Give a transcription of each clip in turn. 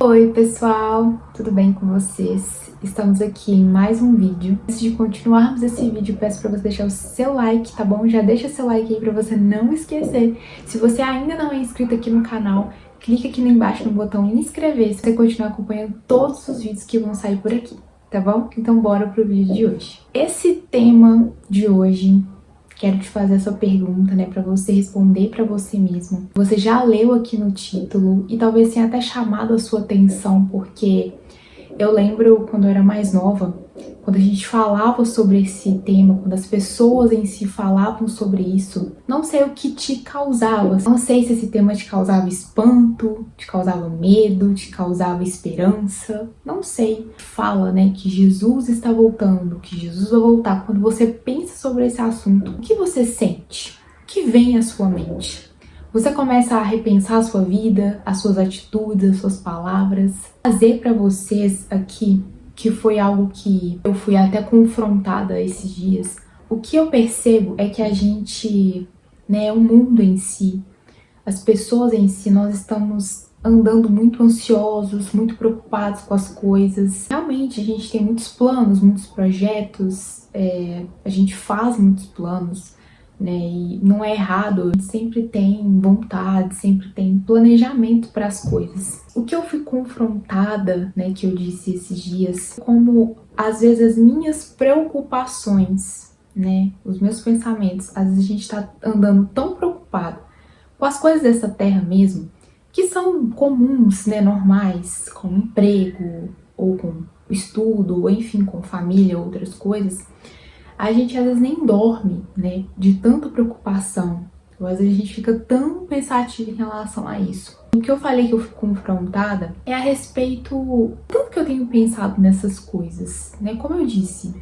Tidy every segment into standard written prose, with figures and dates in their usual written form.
Oi pessoal, tudo bem com vocês? Estamos aqui em mais um vídeo. Antes de continuarmos esse vídeo, peço para você deixar o seu like, tá bom? Já deixa seu like aí para você não esquecer. Se você ainda não é inscrito aqui no canal, clica aqui embaixo no botão inscrever se você continuar acompanhando todos os vídeos que vão sair por aqui, tá bom? Então bora pro vídeo de hoje. Esse tema de hoje, quero te fazer essa pergunta, né, para você responder para você mesmo. Você já leu aqui no título e talvez tenha até chamado a sua atenção, porque eu lembro quando eu era mais nova, quando a gente falava sobre esse tema, quando as pessoas em si falavam sobre isso, não sei o que te causava. Não sei se esse tema te causava espanto, te causava medo, te causava esperança. Não sei. Fala, né, que Jesus está voltando, que Jesus vai voltar. Quando você pensa sobre esse assunto, o que você sente? O que vem à sua mente? Você começa a repensar a sua vida, as suas atitudes, as suas palavras. Trazer para vocês aqui, que foi algo que eu fui até confrontada esses dias. O que eu percebo é que a gente, né, o mundo em si, as pessoas em si, nós estamos andando muito ansiosos, muito preocupados com as coisas. Realmente a gente tem muitos planos, muitos projetos, a gente faz muitos planos, né? E não é errado, a gente sempre tem vontade, sempre tem planejamento para as coisas. O que eu fui confrontada, né, que eu disse esses dias, como às vezes as minhas preocupações, né, os meus pensamentos, às vezes a gente tá andando tão preocupado com as coisas dessa terra mesmo, que são comuns, né, normais, com emprego, ou com estudo, ou enfim, com família, outras coisas. A gente às vezes nem dorme, né, de tanta preocupação. Ou às vezes a gente fica tão pensativo em relação a isso. O que eu falei que eu fui confrontada é a respeito tanto que eu tenho pensado nessas coisas, né? Como eu disse,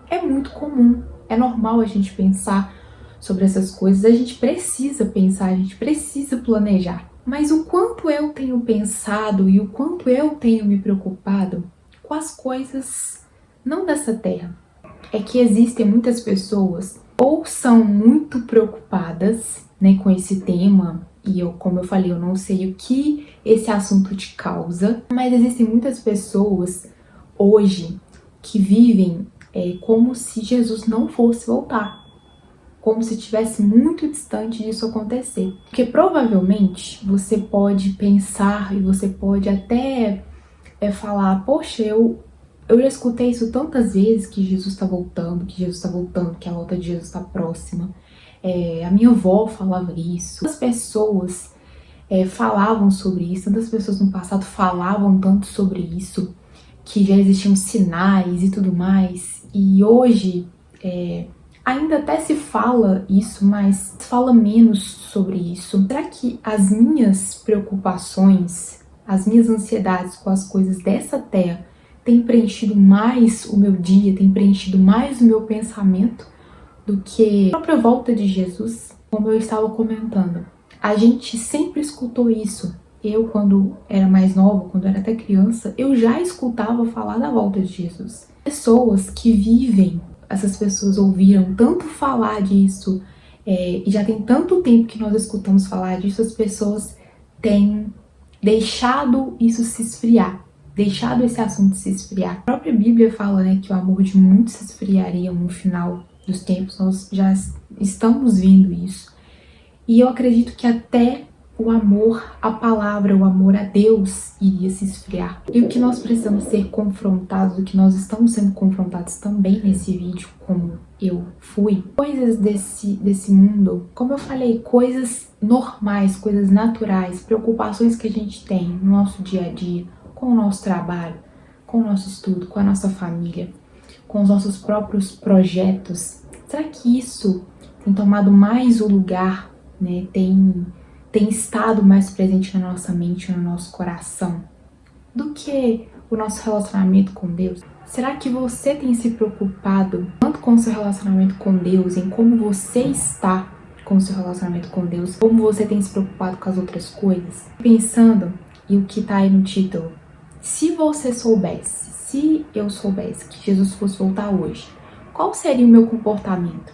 é muito comum, é normal a gente pensar sobre essas coisas, a gente precisa pensar, a gente precisa planejar. Mas o quanto eu tenho pensado e o quanto eu tenho me preocupado com as coisas não dessa terra, é que existem muitas pessoas ou são muito preocupadas, né, com esse tema, e eu, como eu falei, eu não sei o que esse assunto te causa, mas existem muitas pessoas hoje que vivem como se Jesus não fosse voltar, como se estivesse muito distante disso acontecer. Porque provavelmente você pode pensar e você pode até falar, poxa, eu já escutei isso tantas vezes, que Jesus está voltando, que Jesus está voltando, que a volta de Jesus está próxima. A minha avó falava isso. Tantas pessoas falavam sobre isso, tantas pessoas no passado falavam tanto sobre isso, que já existiam sinais e tudo mais. E hoje ainda até se fala isso, mas se fala menos sobre isso. Será que as minhas preocupações, as minhas ansiedades com as coisas dessa terra tem preenchido mais o meu dia, tem preenchido mais o meu pensamento do que a própria volta de Jesus? Como eu estava comentando, a gente sempre escutou isso. Eu, quando era mais nova, quando era até criança, eu já escutava falar da volta de Jesus. Pessoas que vivem, essas pessoas ouviram tanto falar disso, e já tem tanto tempo que nós escutamos falar disso, as pessoas têm deixado isso se esfriar. Deixado esse assunto se esfriar. A própria Bíblia fala, né, que o amor de muitos se esfriaria no final dos tempos. Nós já estamos vendo isso. E eu acredito que até o amor à palavra, o amor a Deus iria se esfriar. E o que nós precisamos ser confrontados, o que nós estamos sendo confrontados também nesse vídeo, como eu fui, coisas desse mundo, como eu falei, coisas normais, coisas naturais, preocupações que a gente tem no nosso dia a dia, com o nosso trabalho, com o nosso estudo, com a nossa família, com os nossos próprios projetos. Será que isso tem tomado mais o lugar, né? Tem estado mais presente na nossa mente, no nosso coração, do que o nosso relacionamento com Deus? Será que você tem se preocupado tanto com o seu relacionamento com Deus, em como você está com o seu relacionamento com Deus, como você tem se preocupado com as outras coisas? Pensando, e o que tá aí no título, se você soubesse, se eu soubesse que Jesus fosse voltar hoje, qual seria o meu comportamento?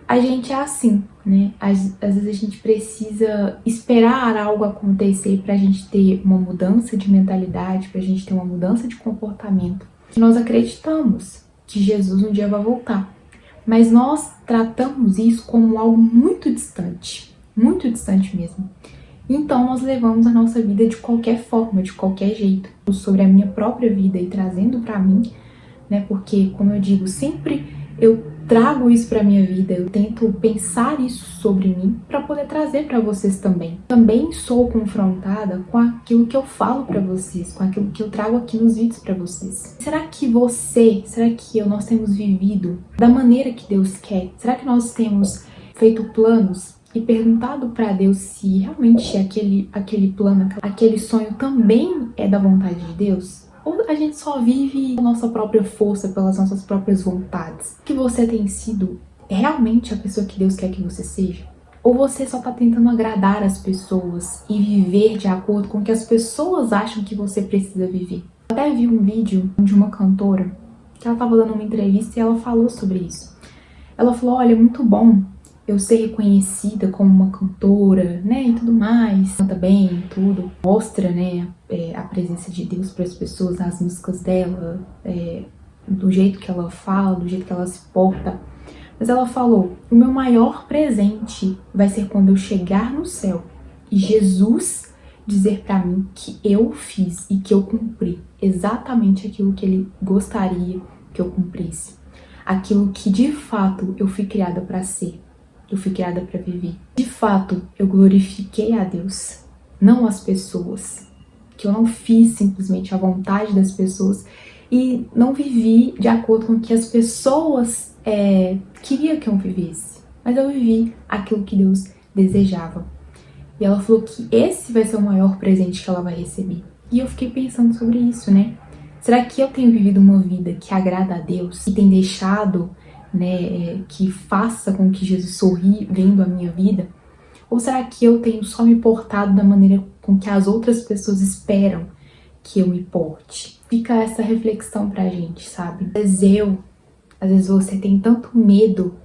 a gente é assim, né? Às vezes a gente precisa esperar algo acontecer pra gente ter uma mudança de mentalidade, pra gente ter uma mudança de comportamento. Nós acreditamos que Jesus um dia vai voltar, mas nós tratamos isso como algo muito distante mesmo. Então nós levamos a nossa vida de qualquer forma, de qualquer jeito, sobre a minha própria vida e trazendo pra mim, né? Porque, como eu digo, sempre eu trago isso pra minha vida, eu tento pensar isso sobre mim pra poder trazer pra vocês também. Também sou confrontada com aquilo que eu falo pra vocês, com aquilo que eu trago aqui nos vídeos pra vocês. Será que nós temos vivido da maneira que Deus quer? Será que nós temos feito planos e perguntado pra Deus se realmente aquele plano, aquele sonho também é da vontade de Deus? Ou a gente só vive a nossa própria força, pelas nossas próprias vontades? Que você tem sido realmente a pessoa que Deus quer que você seja? Ou você só tá tentando agradar as pessoas e viver de acordo com o que as pessoas acham que você precisa viver? Eu até vi um vídeo de uma cantora que ela tava dando uma entrevista e ela falou sobre isso. Ela falou, olha, é muito bom eu ser reconhecida como uma cantora, né, e tudo mais, canta bem, tudo, mostra, né, a presença de Deus para as pessoas nas músicas dela, do jeito que ela fala, do jeito que ela se porta. Mas ela falou, o meu maior presente vai ser quando eu chegar no céu e Jesus dizer para mim que eu fiz e que eu cumpri exatamente aquilo que ele gostaria que eu cumprisse, aquilo que de fato eu fui criada para ser. Eu fui criada para viver. De fato, eu glorifiquei a Deus, não as pessoas. Que eu não fiz simplesmente a vontade das pessoas e não vivi de acordo com o que as pessoas queriam que eu vivesse. Mas eu vivi aquilo que Deus desejava. E ela falou que esse vai ser o maior presente que ela vai receber. E eu fiquei pensando sobre isso, né? Será que eu tenho vivido uma vida que agrada a Deus e tem deixado, né, que faça com que Jesus sorri vendo a minha vida? Ou será que eu tenho só me portado da maneira com que as outras pessoas esperam que eu me porte? Fica essa reflexão pra gente, sabe? Às vezes você tem tanto medo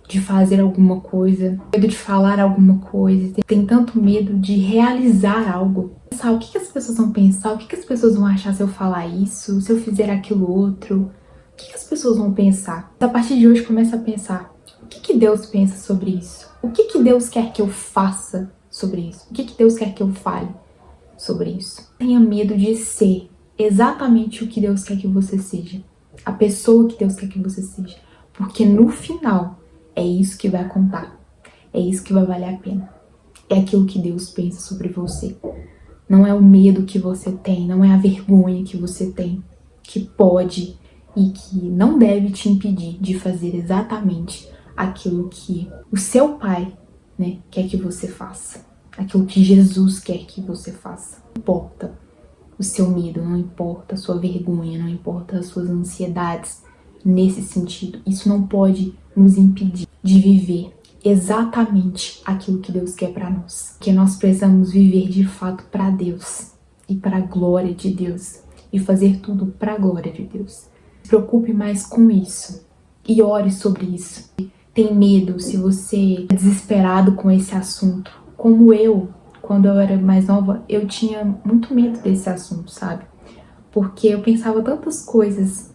de fazer alguma coisa, medo de falar alguma coisa, tem tanto medo de realizar algo. Pensar o que as pessoas vão pensar, o que as pessoas vão achar se eu falar isso, se eu fizer aquilo outro. O que as pessoas vão pensar? A partir de hoje, começa a pensar, o que Deus pensa sobre isso? O que Deus quer que eu faça sobre isso? O que Deus quer que eu fale sobre isso? Tenha medo de ser exatamente o que Deus quer que você seja. A pessoa que Deus quer que você seja. Porque no final, é isso que vai contar. É isso que vai valer a pena. É aquilo que Deus pensa sobre você. Não é o medo que você tem, não é a vergonha que você tem, que pode e que não deve te impedir de fazer exatamente aquilo que o seu Pai, né, quer que você faça. Aquilo que Jesus quer que você faça. Não importa o seu medo, não importa a sua vergonha, não importa as suas ansiedades nesse sentido. Isso não pode nos impedir de viver exatamente aquilo que Deus quer para nós. Que nós precisamos viver de fato para Deus e para a glória de Deus e fazer tudo para a glória de Deus. Se preocupe mais com isso e ore sobre isso. Tem medo, se você é desesperado com esse assunto, como eu, quando eu era mais nova, eu tinha muito medo desse assunto, sabe? Porque eu pensava tantas coisas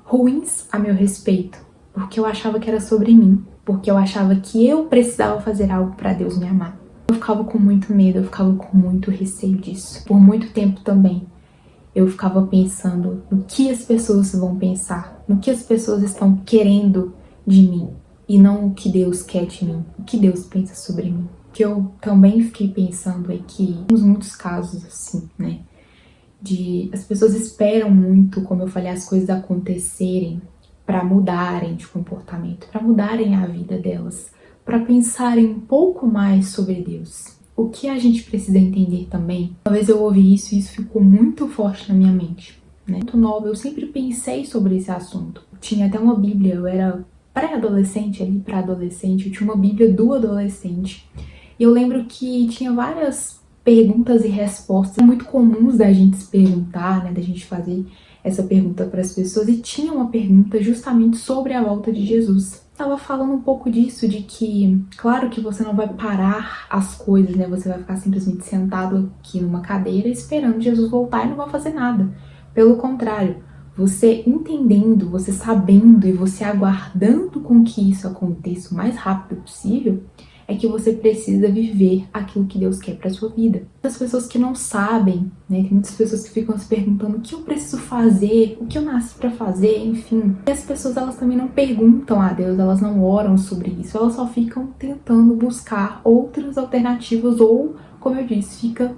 ruins a meu respeito, porque eu achava que era sobre mim, porque eu achava que eu precisava fazer algo para Deus me amar. Eu ficava com muito medo, eu ficava com muito receio disso. Por muito tempo também, eu ficava pensando no que as pessoas vão pensar, no que as pessoas estão querendo de mim, e não o que Deus quer de mim, o que Deus pensa sobre mim. O que eu também fiquei pensando é que temos muitos casos assim, né? As pessoas esperam muito, como eu falei, as coisas acontecerem para mudarem de comportamento, para mudarem a vida delas, para pensarem um pouco mais sobre Deus. O que a gente precisa entender também, talvez eu ouvi isso e isso ficou muito forte na minha mente, né? Muito nova, eu sempre pensei sobre esse assunto. Tinha até uma Bíblia, eu era pré-adolescente, ali para adolescente, eu tinha uma Bíblia do adolescente. E eu lembro que tinha várias perguntas e respostas muito comuns da gente se perguntar, né, da gente fazer essa pergunta para as pessoas, e tinha uma pergunta justamente sobre a volta de Jesus. Tava falando um pouco disso, de que, claro que você não vai parar as coisas, né? Você vai ficar simplesmente sentado aqui numa cadeira esperando Jesus voltar e não vai fazer nada. Pelo contrário, você entendendo, você sabendo e você aguardando com que isso aconteça o mais rápido possível, é que você precisa viver aquilo que Deus quer para sua vida. Muitas pessoas que não sabem, né? Tem muitas pessoas que ficam se perguntando o que eu preciso fazer, o que eu nasci para fazer, enfim. E as pessoas, elas também não perguntam a Deus, elas não oram sobre isso, elas só ficam tentando buscar outras alternativas ou, como eu disse, fica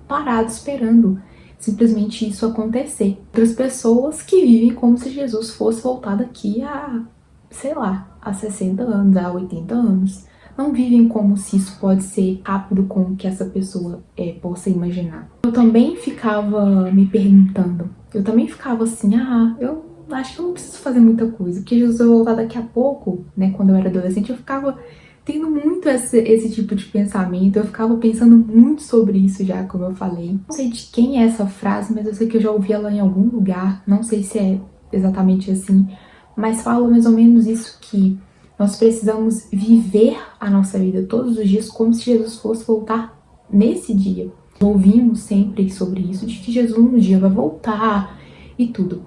parado esperando simplesmente isso acontecer. Outras pessoas que vivem como se Jesus fosse voltar daqui a, sei lá, a 60 anos, a 80 anos. Não vivem como se isso pode ser rápido como que essa pessoa possa imaginar. Eu também ficava me perguntando, eu também ficava assim, eu acho que eu não preciso fazer muita coisa, porque Jesus vai voltar daqui a pouco, né? Quando eu era adolescente, eu ficava tendo muito esse tipo de pensamento, eu ficava pensando muito sobre isso já, como eu falei. Não sei de quem é essa frase, mas eu sei que eu já ouvi ela em algum lugar, não sei se é exatamente assim, mas fala mais ou menos isso, que nós precisamos viver a nossa vida todos os dias como se Jesus fosse voltar nesse dia. Ouvimos sempre sobre isso, de que Jesus um dia vai voltar e tudo.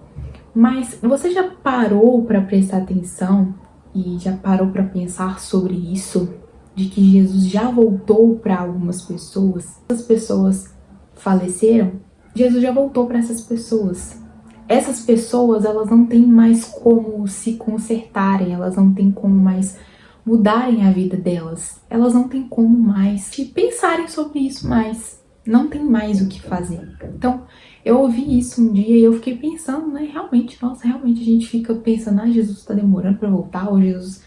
Mas você já parou para prestar atenção e já parou para pensar sobre isso? De que Jesus já voltou para algumas pessoas? Essas pessoas faleceram? Jesus já voltou para essas pessoas. Essas pessoas, elas não têm mais como se consertarem, elas não têm como mais mudarem a vida delas, elas não têm como mais pensarem sobre isso mais, não tem mais o que fazer. Então, eu ouvi isso um dia e eu fiquei pensando, né, realmente, nossa, realmente a gente fica pensando, Jesus tá demorando pra voltar, ou Jesus,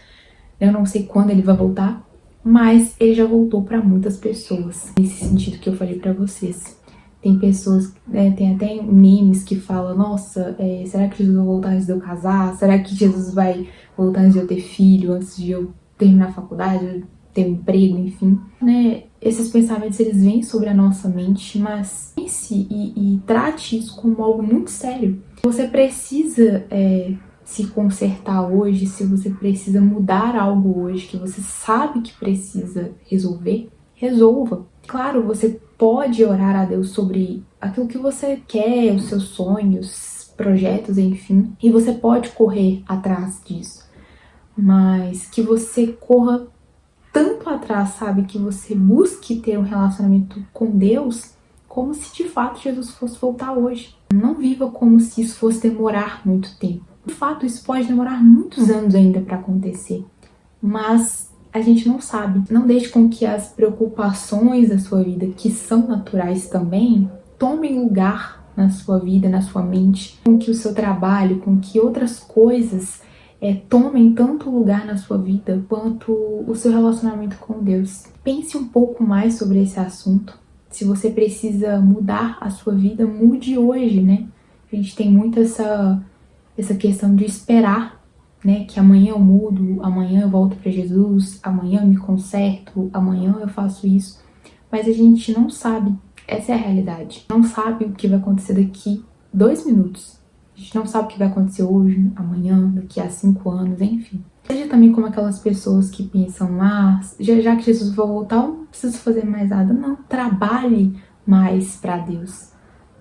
eu não sei quando ele vai voltar, mas ele já voltou pra muitas pessoas, nesse sentido que eu falei pra vocês. Tem pessoas, tem até memes que falam, nossa, será que Jesus vai voltar antes de eu casar? Será que Jesus vai voltar antes de eu ter filho, antes de eu terminar a faculdade, ter um emprego, enfim? Né? Esses pensamentos, eles vêm sobre a nossa mente, mas pense e trate isso como algo muito sério. Você precisa se consertar hoje, se você precisa mudar algo hoje que você sabe que precisa resolver, resolva. Claro, você pode orar a Deus sobre aquilo que você quer, os seus sonhos, projetos, enfim, e você pode correr atrás disso, mas que você corra tanto atrás, sabe, que você busque ter um relacionamento com Deus como se de fato Jesus fosse voltar hoje. Não viva como se isso fosse demorar muito tempo. De fato, isso pode demorar muitos anos ainda para acontecer, mas a gente não sabe. Não deixe com que as preocupações da sua vida, que são naturais também, tomem lugar na sua vida, na sua mente, com que o seu trabalho, com que outras coisas tomem tanto lugar na sua vida quanto o seu relacionamento com Deus. Pense um pouco mais sobre esse assunto. Se você precisa mudar a sua vida, mude hoje, né? A gente tem muito essa questão de esperar, né, que amanhã eu mudo, amanhã eu volto para Jesus, amanhã eu me conserto, amanhã eu faço isso. Mas a gente não sabe, essa é a realidade. Não sabe o que vai acontecer daqui 2 minutos. A gente não sabe o que vai acontecer hoje, amanhã, daqui a 5 anos, enfim. Seja também como aquelas pessoas que pensam, já que Jesus vai voltar, eu não preciso fazer mais nada. Não, trabalhe mais para Deus.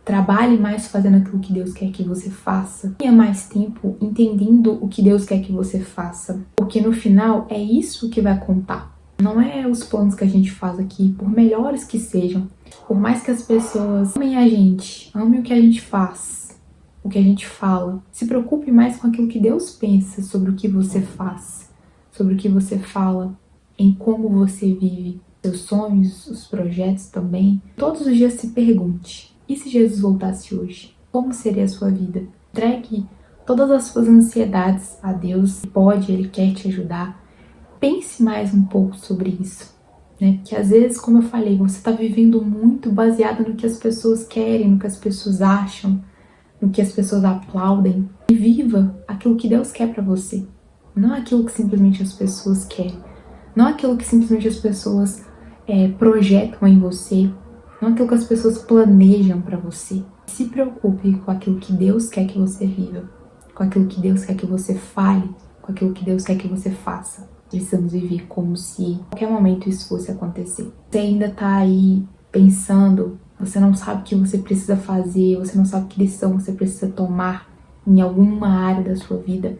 Trabalhe mais fazendo aquilo que Deus quer que você faça. Tenha mais tempo entendendo o que Deus quer que você faça. Porque no final é isso que vai contar. Não é os planos que a gente faz aqui, por melhores que sejam. Por mais que as pessoas amem a gente, amem o que a gente faz, o que a gente fala. Se preocupe mais com aquilo que Deus pensa sobre o que você faz, sobre o que você fala, em como você vive. Seus sonhos, os projetos também. Todos os dias se pergunte. E se Jesus voltasse hoje? Como seria a sua vida? Entregue todas as suas ansiedades a Deus. Ele quer te ajudar. Pense mais um pouco sobre isso, né? Porque às vezes, como eu falei, você está vivendo muito baseado no que as pessoas querem, no que as pessoas acham, no que as pessoas aplaudem. E viva aquilo que Deus quer para você. Não aquilo que simplesmente as pessoas querem. Não aquilo que simplesmente as pessoas projetam em você. Não aquilo que as pessoas planejam para você. Se preocupe com aquilo que Deus quer que você viva, com aquilo que Deus quer que você fale, com com aquilo que Deus quer que você faça. Precisamos viver como se em qualquer momento isso fosse acontecer. Você ainda tá aí pensando, você não sabe o que você precisa fazer, você não sabe que decisão você precisa tomar em alguma área da sua vida.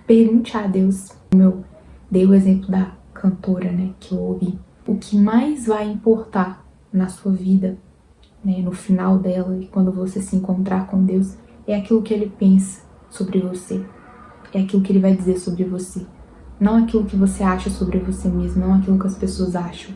Pergunte a Deus. Como eu dei o exemplo da cantora, né, que eu ouvi. O que mais vai importar na sua vida, né, no final dela, e quando você se encontrar com Deus, é aquilo que Ele pensa sobre você. É aquilo que Ele vai dizer sobre você. Não aquilo que você acha sobre você mesmo, não aquilo que as pessoas acham.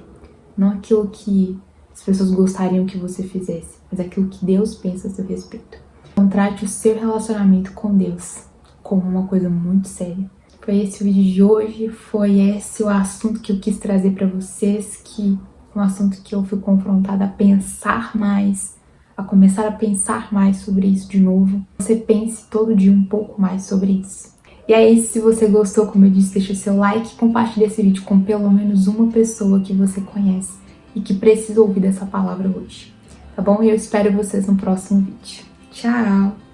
Não aquilo que as pessoas gostariam que você fizesse, mas aquilo que Deus pensa a seu respeito. Então trate o seu relacionamento com Deus como uma coisa muito séria. Foi esse o vídeo de hoje, foi esse o assunto que eu quis trazer para vocês, que é um assunto que eu fui confrontada a pensar mais, a começar a pensar mais sobre isso de novo. Você pense todo dia um pouco mais sobre isso. E aí, se você gostou, como eu disse, deixa o seu like e compartilha esse vídeo com pelo menos uma pessoa que você conhece e que precisa ouvir dessa palavra hoje. Tá bom? E eu espero vocês no próximo vídeo. Tchau!